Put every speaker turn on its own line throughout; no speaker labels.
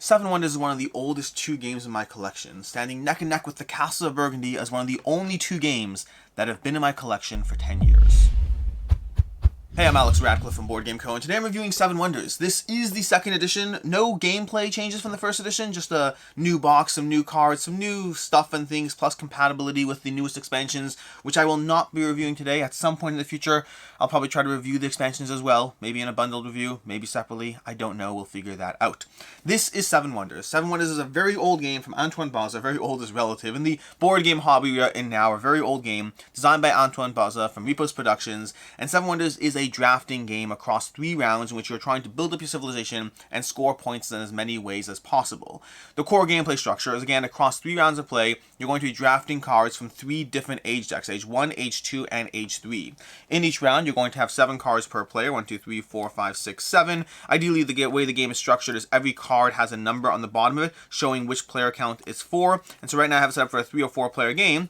Seven Wonders is one of the oldest two games in my collection, standing neck and neck with the Castle of Burgundy as one of the only two games that have been in my collection for 10 years. Hey, I'm Alex Radcliffe from Board Game Co. and today I'm reviewing Seven Wonders. This is the second edition. No gameplay changes from the first edition, just a new box, some new cards, some new stuff and things, plus compatibility with the newest expansions, which I will not be reviewing today. At some point in the future, I'll probably try to review the expansions as well, maybe in a bundled review, maybe separately. I don't know. We'll figure that out. This is Seven Wonders. Seven Wonders is a very old game from Antoine Bauza, very old is relative. In the board game hobby we are in now, a very old game, designed by Antoine Bauza from Repos Productions, and Seven Wonders is a drafting game across 3 rounds in which you're trying to build up your civilization and score points in as many ways as possible. The core gameplay structure is, again, across 3 rounds of play, you're going to be drafting cards from 3 different age decks, age 1, age 2, and age 3. In each round, you're going to have 7 cards per player, 1, 2, 3, 4, 5, 6, 7. Ideally, the way the game is structured is every card has a number on the bottom of it, showing which player count it's for. And so right now I have it set up for a 3 or 4 player game,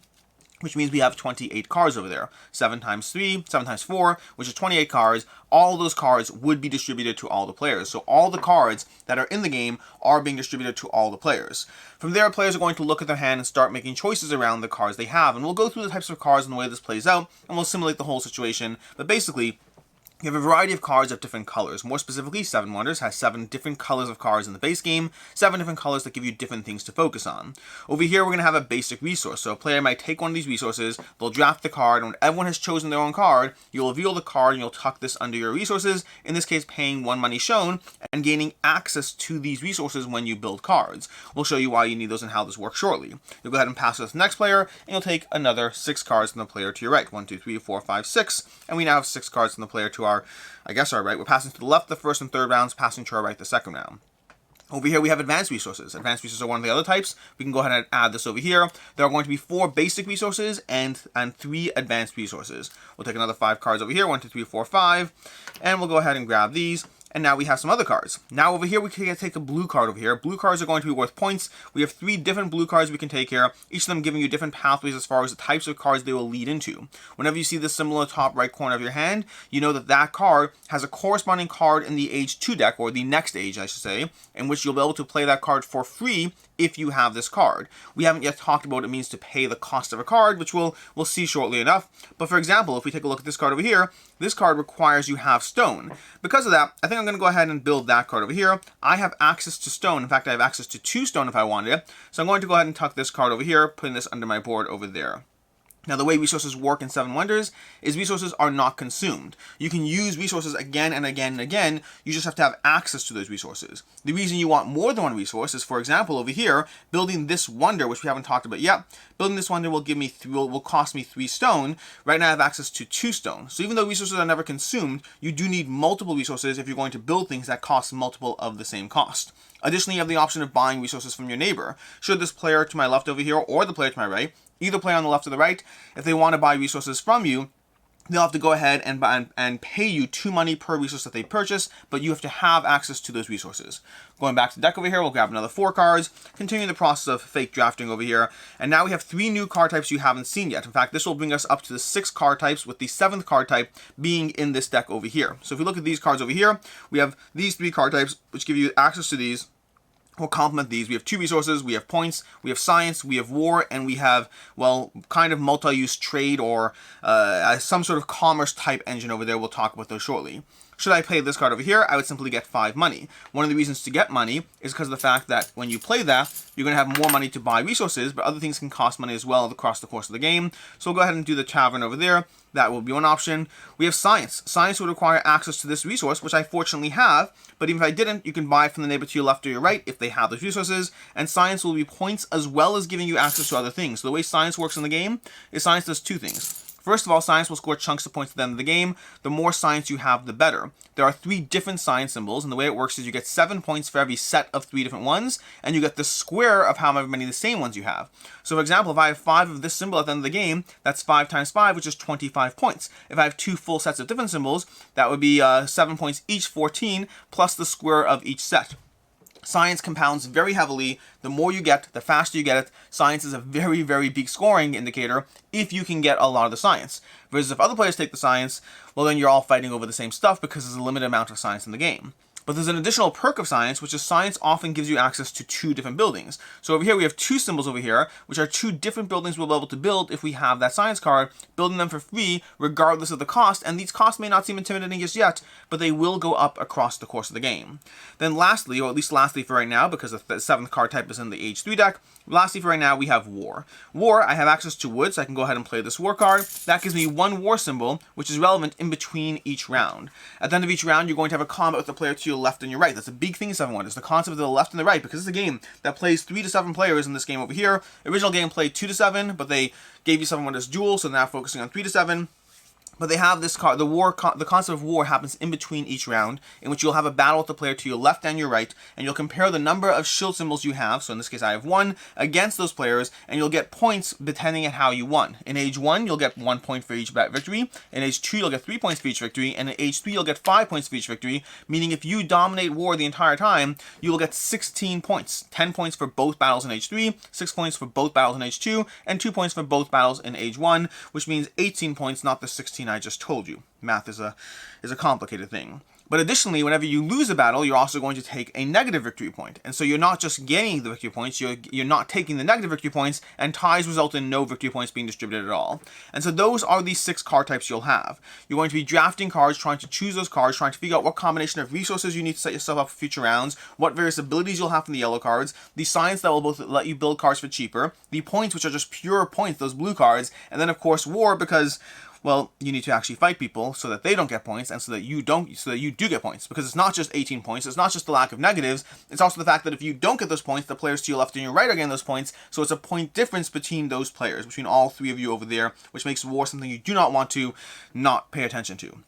which means we have 28 cards over there. 7 times 3, 7 times 4, which is 28 cards. All those cards would be distributed to all the players. So all the cards that are in the game are being distributed to all the players. From there, players are going to look at their hand and start making choices around the cards they have. And we'll go through the types of cards and the way this plays out, and we'll simulate the whole situation. But basically, you have a variety of cards of different colors. More specifically, Seven Wonders has 7 different colors of cards in the base game, 7 different colors that give you different things to focus on. Over here, we're going to have a basic resource. So a player might take one of these resources, they'll draft the card, and when everyone has chosen their own card, you'll reveal the card and you'll tuck this under your resources, in this case paying 1 money shown, and gaining access to these resources when you build cards. We'll show you why you need those and how this works shortly. You'll go ahead and pass it to the next player, and you'll take another 6 cards from the player to your right. 1, 2, 3, 4, 5, 6, and we now have 6 cards from the player to our right. We're passing to the left the first and third rounds, passing to our right the second round. Over here we have advanced resources. Advanced resources are one of the other types. We can go ahead and add this over here. There are going to be 4 basic resources and 3 advanced resources. We'll take another 5 cards over here, 1, 2, 3, 4, 5, and we'll go ahead and grab these. And now we have some other cards. Now over here, we can take a blue card over here. Blue cards are going to be worth points. We have 3 different blue cards we can take here, each of them giving you different pathways as far as the types of cards they will lead into. Whenever you see this symbol in the top right corner of your hand, you know that that card has a corresponding card in the age 2 deck, or the next age, I should say, in which you'll be able to play that card for free if you have this card. We haven't yet talked about what it means to pay the cost of a card, which we'll see shortly enough. But for example, if we take a look at this card over here, this card requires you have stone. Because of that, I think I'm going to go ahead and build that card over here. I have access to stone. In fact, I have access to 2 stone if I wanted it. So I'm going to go ahead and tuck this card over here, putting this under my board over there. Now, the way resources work in Seven Wonders is resources are not consumed. You can use resources again and again and again. You just have to have access to those resources. The reason you want more than one resource is, for example, over here, building this wonder, which we haven't talked about yet. Building this wonder will cost me 3 stone. Right now, I have access to 2 stone. So even though resources are never consumed, you do need multiple resources if you're going to build things that cost multiple of the same cost. Additionally, you have the option of buying resources from your neighbor. Should this player to my left over here or the player to my right, either player on the left or the right, if they want to buy resources from you, they'll have to go ahead and pay you 2 money per resource that they purchase, but you have to have access to those resources. Going back to the deck over here, we'll grab another 4 cards, continuing the process of fake drafting over here, and now we have 3 new card types you haven't seen yet. In fact, this will bring us up to the 6 card types, with the 7th card type being in this deck over here. So if we look at these cards over here, we have these 3 card types, which give you access to these. We'll complement these. We have 2 resources, we have points, we have science, we have war, and we have, well, kind of multi-use trade or some sort of commerce type engine over there. We'll talk about those shortly. Should I play this card over here, I would simply get 5 money. One of the reasons to get money is because of the fact that when you play that, you're going to have more money to buy resources, but other things can cost money as well across the course of the game. So we'll go ahead and do the tavern over there. That will be one option. We have science. Science would require access to this resource, which I fortunately have, but even if I didn't, you can buy from the neighbor to your left or your right if they have those resources, and science will be points as well as giving you access to other things. So the way science works in the game is science does 2 things. First of all, science will score chunks of points at the end of the game. The more science you have, the better. There are 3 different science symbols, and the way it works is you get 7 points for every set of 3 different ones, and you get the square of however many of the same ones you have. So for example, if I have 5 of this symbol at the end of the game, that's 5 times 5, which is 25 points. If I have 2 full sets of different symbols, that would be 7 points each, 14, plus the square of each set. Science compounds very heavily. The more you get, the faster you get it. Science is a very, very big scoring indicator if you can get a lot of the science. Whereas if other players take the science, well, then you're all fighting over the same stuff because there's a limited amount of science in the game. But there's an additional perk of science, which is science often gives you access to 2 different buildings. So over here we have 2 symbols over here, which are 2 different buildings we'll be able to build if we have that science card, building them for free regardless of the cost, and these costs may not seem intimidating just yet, but they will go up across the course of the game. Then lastly, or at least lastly for right now, because the 7th card type is in the Age 3 deck, lastly for right now we have War. War, I have access to wood, so I can go ahead and play this War card. That gives me 1 War symbol, which is relevant in between each round. At the end of each round, you're going to have a combat with the player to your left and your right. That's a big thing in 7-1, is the concept of the left and the right, because it's a game that plays 3 to 7 players in this game over here. Original game played 2 to 7, but they gave you 7-1 as dual, so now focusing on 3 to 7. But they have this card, the concept of war happens in between each round, in which you'll have a battle with the player to your left and your right, and you'll compare the number of shield symbols you have, so in this case I have 1, against those players, and you'll get points depending on how you won. In Age 1, you'll get 1 point for each victory, in Age 2, you'll get 3 points for each victory, and in Age 3, you'll get 5 points for each victory, meaning if you dominate war the entire time, you will get 16 points. 10 points for both battles in Age 3, 6 points for both battles in Age 2, and 2 points for both battles in Age 1, which means 18 points, not the 16 I just told you. Math is a complicated thing. But additionally, whenever you lose a battle, you're also going to take a negative victory point. And so you're not just gaining the victory points, you're not taking the negative victory points, and ties result in no victory points being distributed at all. And so those are the 6 card types you'll have. You're going to be drafting cards, trying to choose those cards, trying to figure out what combination of resources you need to set yourself up for future rounds, what various abilities you'll have from the yellow cards, the science that will both let you build cards for cheaper, the points, which are just pure points, those blue cards, and then of course war, because well, you need to actually fight people so that they don't get points, and so that you do get points. Because it's not just 18 points, it's not just the lack of negatives, it's also the fact that if you don't get those points, the players to your left and your right are getting those points, so it's a point difference between those players, between all 3 of you over there, which makes war something you do not want to not pay attention to.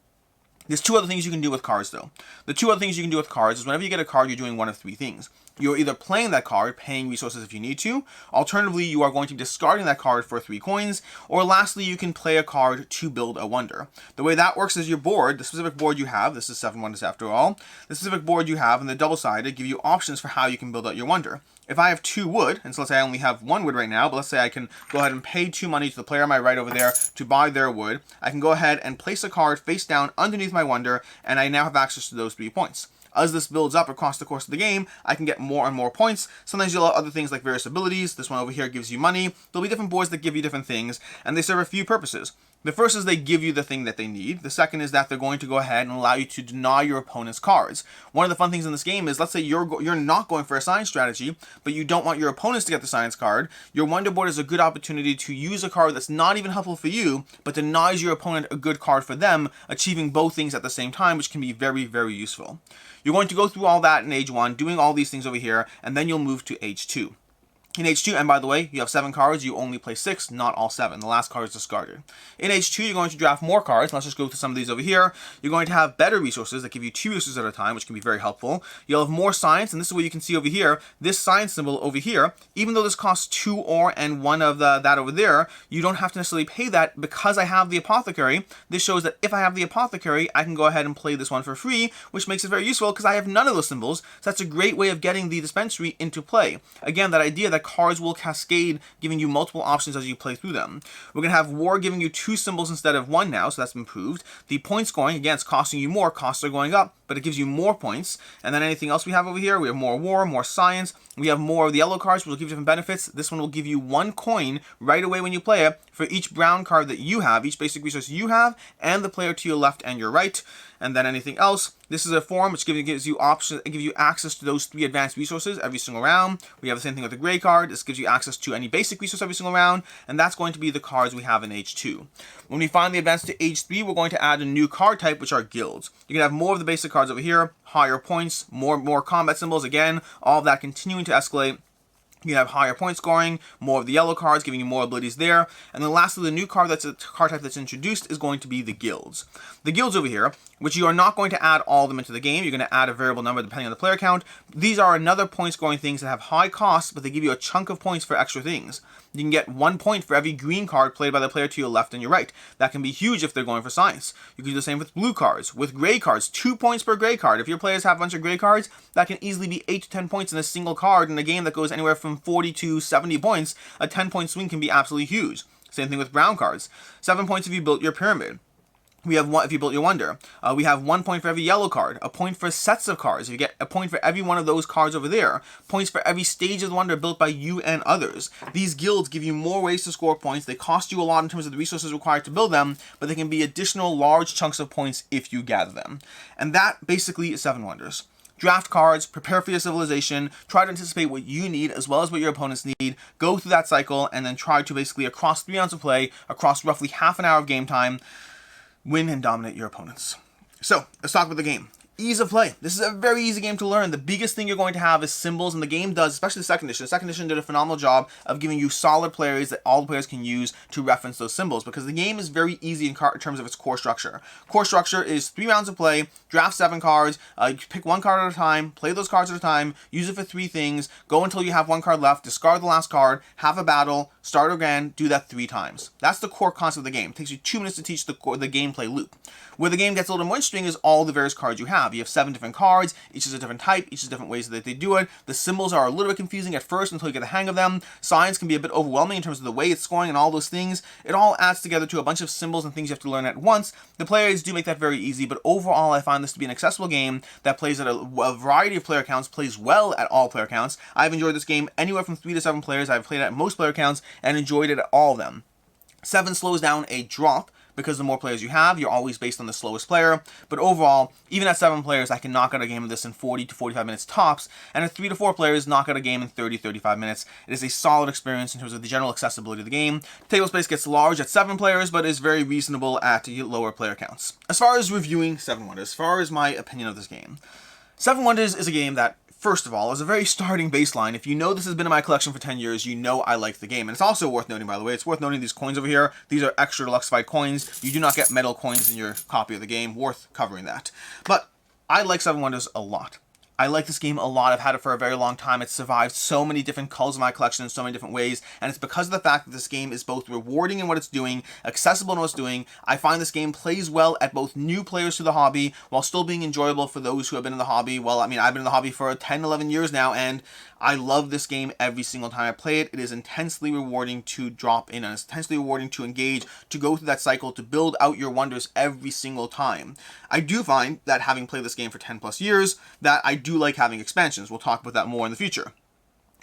There's 2 other things you can do with cards, though. The 2 other things you can do with cards is whenever you get a card, you're doing one of 3 things. You're either playing that card, paying resources if you need to, alternatively you are going to be discarding that card for 3 coins, or lastly you can play a card to build a wonder. The way that works is your board, the specific board you have, this is 7 wonders after all, the specific board you have and the double-sided give you options for how you can build out your wonder. If I have 2 wood, and so let's say I only have 1 wood right now, but let's say I can go ahead and pay 2 money to the player on my right over there to buy their wood, I can go ahead and place a card face down underneath my wonder, and I now have access to those 3 points. As this builds up across the course of the game, I can get more and more points. Sometimes you'll have other things like various abilities. This one over here gives you money. There'll be different boards that give you different things, and they serve a few purposes. The first is they give you the thing that they need. The second is that they're going to go ahead and allow you to deny your opponent's cards. One of the fun things in this game is, let's say you're not going for a science strategy, but you don't want your opponents to get the science card. Your wonder board is a good opportunity to use a card that's not even helpful for you, but denies your opponent a good card for them, achieving both things at the same time, which can be very, very useful. You're going to go through all that in Age 1, doing all these things over here, and then you'll move to Age 2. In Age 2, and by the way, you have 7 cards, you only play 6, not all 7. The last card is discarded. In Age 2, you're going to draft more cards. Let's just go through some of these over here. You're going to have better resources that give you 2 resources at a time, which can be very helpful. You'll have more science, and this is what you can see over here. This science symbol over here, even though this costs 2 ore and 1 of that over there, you don't have to necessarily pay that because I have the apothecary. This shows that if I have the apothecary, I can go ahead and play this one for free, which makes it very useful because I have none of those symbols. So that's a great way of getting the dispensary into play. Again, that idea that cards will cascade, giving you multiple options as you play through them. We're going to have war giving you 2 symbols instead of 1 now, so that's improved. The point scoring, again, it's costing you more, costs are going up, but it gives you more points. And then anything else we have over here, we have more war, more science, we have more of the yellow cards, which will give you different benefits. This one will give you 1 coin right away when you play it for each brown card that you have, each basic resource you have, and the player to your left and your right. And then anything else. This is a form which gives you options, gives you access to those 3 advanced resources every single round. We have the same thing with the gray card. This gives you access to any basic resource every single round, and that's going to be the cards we have in Age 2. When we finally advance to Age 3, we're going to add a new card type, which are guilds. You can have more of the basic cards over here, higher points, more combat symbols, again, all of that continuing to escalate. You have higher point scoring, more of the yellow cards, giving you more abilities there. And then lastly, the new card card type that's introduced is going to be the guilds. The guilds over here, which you are not going to add all of them into the game. You're going to add a variable number depending on the player count. These are another point scoring things that have high costs, but they give you a chunk of points for extra things. You can get 1 point for every green card played by the player to your left and your right. That can be huge if they're going for science. You can do the same with blue cards. With gray cards, 2 points per gray card. If your players have a bunch of gray cards, that can easily be 8 to 10 points in a single card in a game that goes anywhere from 40 to 70 points. A 10-point swing can be absolutely huge. Same thing with brown cards. 7 points if you built your pyramid. We have one if you built your wonder. We have 1 point for every yellow card, a point for sets of cards. If you get a point for every one of those cards over there, points for every stage of the wonder built by you and others. These guilds give you more ways to score points. They cost you a lot in terms of the resources required to build them, but they can be additional large chunks of points if you gather them. And that basically is 7 wonders. Draft cards, prepare for your civilization, try to anticipate what you need as well as what your opponents need, go through that cycle, and then try to basically, across 3 rounds of play, across roughly half an hour of game time, win and dominate your opponents. So, let's talk about the game. Ease of play. This is a very easy game to learn. The biggest thing you're going to have is symbols, and the game does, especially the second edition. The second edition did a phenomenal job of giving you solid players that all the players can use to reference those symbols, because the game is very easy in terms of its core structure. Core structure is 3 rounds of play, draft 7 cards, you pick 1 card at a time, play those cards at a time, use it for 3 things, go until you have 1 card left, discard the last card, have a battle, start again, do that 3 times. That's the core concept of the game. It takes you 2 minutes to teach the gameplay loop. Where the game gets a little more interesting is all the various cards you have. You have 7 different cards, each is a different type, each is different ways that they do it. The symbols are a little bit confusing at first until you get the hang of them. Science can be a bit overwhelming in terms of the way it's scoring and all those things. It all adds together to a bunch of symbols and things you have to learn at once. The players do make that very easy, but overall I find this to be an accessible game that plays at a variety of player counts, plays well at all player counts. I've enjoyed this game anywhere from 3 to 7 players. I've played it at most player counts and enjoyed it at all of them. 7 slows down a drop, because the more players you have, you're always based on the slowest player. But overall, even at 7 players, I can knock out a game of this in 40 to 45 minutes tops, and at 3 to 4 players, knock out a game in 30-35 minutes. It is a solid experience in terms of the general accessibility of the game. Table space gets large at 7 players, but is very reasonable at lower player counts. As far as reviewing 7 Wonders, as far as my opinion of this game, 7 Wonders is a game that, first of all, is a very starting baseline. If you know this has been in my collection for 10 years, you know I like the game. And it's also worth noting, by the way, it's worth noting these coins over here. These are extra deluxified coins. You do not get metal coins in your copy of the game. Worth covering that. But I like 7 Wonders a lot. I like this game a lot. I've had it for a very long time. It's survived so many different culls in my collection in so many different ways, and it's because of the fact that this game is both rewarding in what it's doing, accessible in what it's doing. I find this game plays well at both new players to the hobby, while still being enjoyable for those who have been in the hobby. Well, I mean, I've been in the hobby for 10, 11 years now, and I love this game every single time I play it. It is intensely rewarding to drop in, and it's intensely rewarding to engage, to go through that cycle, to build out your wonders every single time. I do find that having played this game for 10 plus years, that I do like having expansions. We'll talk about that more in the future.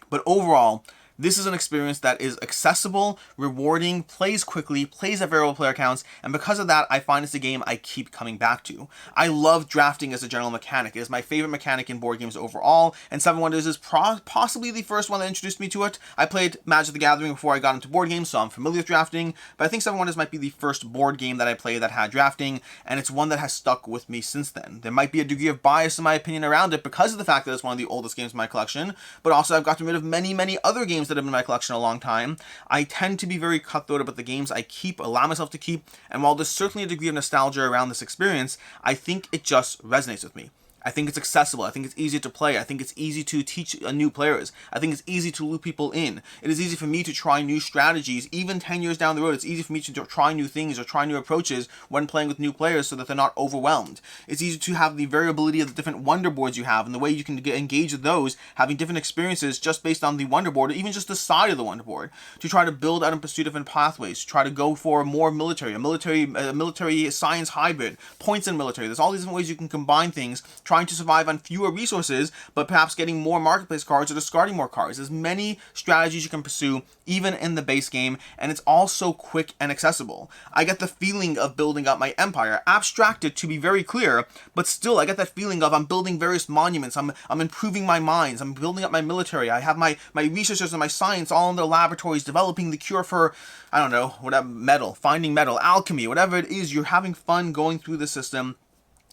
But overall, this is an experience that is accessible, rewarding, plays quickly, plays at variable player counts, and because of that, I find it's a game I keep coming back to. I love drafting as a general mechanic. It is my favorite mechanic in board games overall, and 7 Wonders is possibly the first one that introduced me to it. I played Magic the Gathering before I got into board games, so I'm familiar with drafting, but I think 7 Wonders might be the first board game that I played that had drafting, and it's one that has stuck with me since then. There might be a degree of bias in my opinion around it because of the fact that it's one of the oldest games in my collection, but also I've gotten rid of many, many other games that have been in my collection a long time. I tend to be very cutthroat about the games I allow myself to keep, and while there's certainly a degree of nostalgia around this experience, I think it just resonates with me. I think it's accessible. I think it's easy to play. I think it's easy to teach new players. I think it's easy to loop people in. It is easy for me to try new strategies. Even 10 years down the road, it's easy for me to try new things or try new approaches when playing with new players so that they're not overwhelmed. It's easy to have the variability of the different wonder boards you have and the way you can engage with those, having different experiences just based on the wonder board or even just the side of the wonder board, to try to build out and pursue different pathways, to try to go for more military, a military science hybrid, points in military. There's all these different ways you can combine things, trying to survive on fewer resources, but perhaps getting more marketplace cards or discarding more cards. There's many strategies you can pursue, even in the base game, and it's all so quick and accessible. I get the feeling of building up my empire, abstracted to be very clear, but still I get that feeling of I'm building various monuments, I'm improving my mines, I'm building up my military, I have my researchers and my science all in their laboratories developing the cure for, I don't know, whatever, metal, finding metal, alchemy, whatever it is. You're having fun going through the system.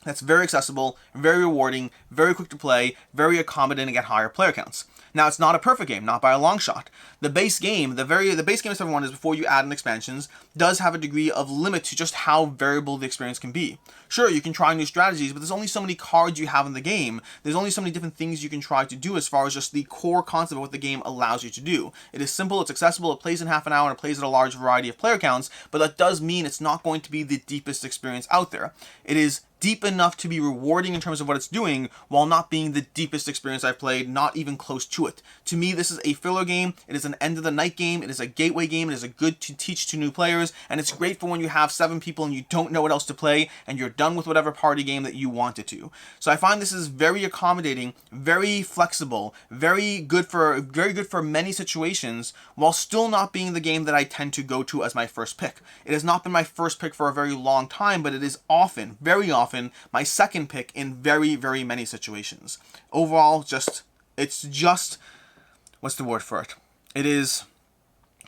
That's very accessible, very rewarding, very quick to play, very accommodating at higher player counts. Now, it's not a perfect game, not by a long shot. The base game, the base game of 7 Wonders, before you add in expansions, does have a degree of limit to just how variable the experience can be. Sure, you can try new strategies, but there's only so many cards you have in the game. There's only so many different things you can try to do as far as just the core concept of what the game allows you to do. It is simple, it's accessible, it plays in half an hour, and it plays at a large variety of player counts, but that does mean it's not going to be the deepest experience out there. It is deep enough to be rewarding in terms of what it's doing, while not being the deepest experience I've played, not even close to it. To me, this is a filler game. It is an end of the night game. It is a gateway game. It is a good to teach to new players, and it's great for when you have 7 people and you don't know what else to play, and you're done with whatever party game that you wanted to. So I find this is very accommodating, very flexible, very good for many situations, while still not being the game that I tend to go to as my first pick. It has not been my first pick for a very long time, but it is often, very often, my second pick in very, very many situations. Overall, it's just, what's the word for it?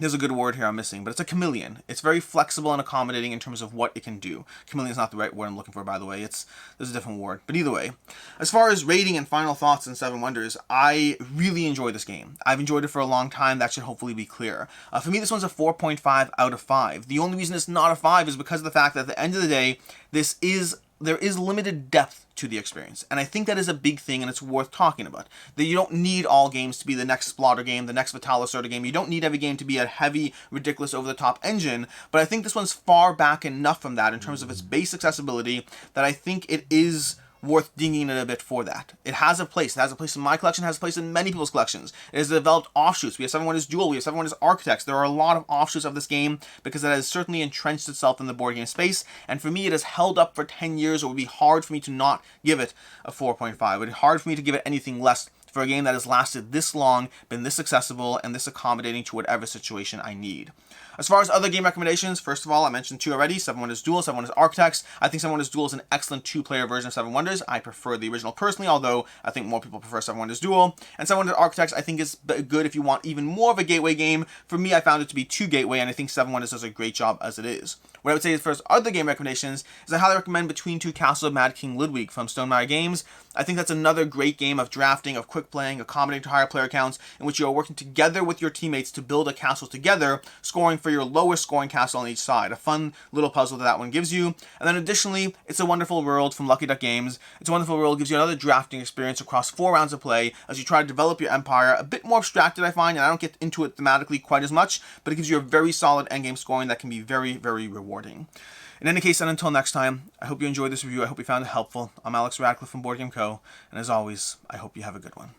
There's a good word here I'm missing, but it's a chameleon. It's very flexible and accommodating in terms of what it can do. Chameleon is not the right word I'm looking for, by the way. There's a different word. But either way, as far as rating and final thoughts in Seven Wonders, I really enjoy this game. I've enjoyed it for a long time. That should hopefully be clear. For me, this one's a 4.5 out of 5. The only reason it's not a 5 is because of the fact that at the end of the day, there is limited depth to the experience. And I think that is a big thing, and it's worth talking about. That you don't need all games to be the next Splotter game, the next Vitalisorta game. You don't need every game to be a heavy, ridiculous, over-the-top engine. But I think this one's far back enough from that in terms of its base accessibility that I think it is worth dinging it a bit for that. It has a place. It has a place in my collection. It has a place in many people's collections. It has developed offshoots. We have Seven Wonders Duel. We have Seven Wonders Architects. There are a lot of offshoots of this game because it has certainly entrenched itself in the board game space. And for me, it has held up for 10 years. It would be hard for me to not give it a 4.5. It would be hard for me to give it anything less for a game that has lasted this long, been this accessible, and this accommodating to whatever situation I need. As far as other game recommendations, first of all, I mentioned 2 already, Seven Wonders Duel, Seven Wonders Architects. I think Seven Wonders Duel is an excellent 2-player version of Seven Wonders. I prefer the original personally, although I think more people prefer Seven Wonders Duel. And Seven Wonders Architects I think is good if you want even more of a gateway game. For me, I found it to be too gateway, and I think Seven Wonders does a great job as it is. What I would say as far as other game recommendations is I highly recommend Between Two Castles of Mad King Ludwig from Stonemaier Games. I think that's another great game of drafting, of quick playing, accommodating to higher player counts, in which you are working together with your teammates to build a castle together, scoring for your lowest scoring castle on each side. A fun little puzzle that one gives you. And then additionally, It's a Wonderful World from Lucky Duck Games. It's a Wonderful World gives you another drafting experience across 4 rounds of play as you try to develop your empire. A bit more abstracted, I find, and I don't get into it thematically quite as much, but it gives you a very solid endgame scoring that can be very, very rewarding. In any case, and until next time, I hope you enjoyed this review. I hope you found it helpful. I'm Alex Radcliffe from Board Game Co., and as always, I hope you have a good one.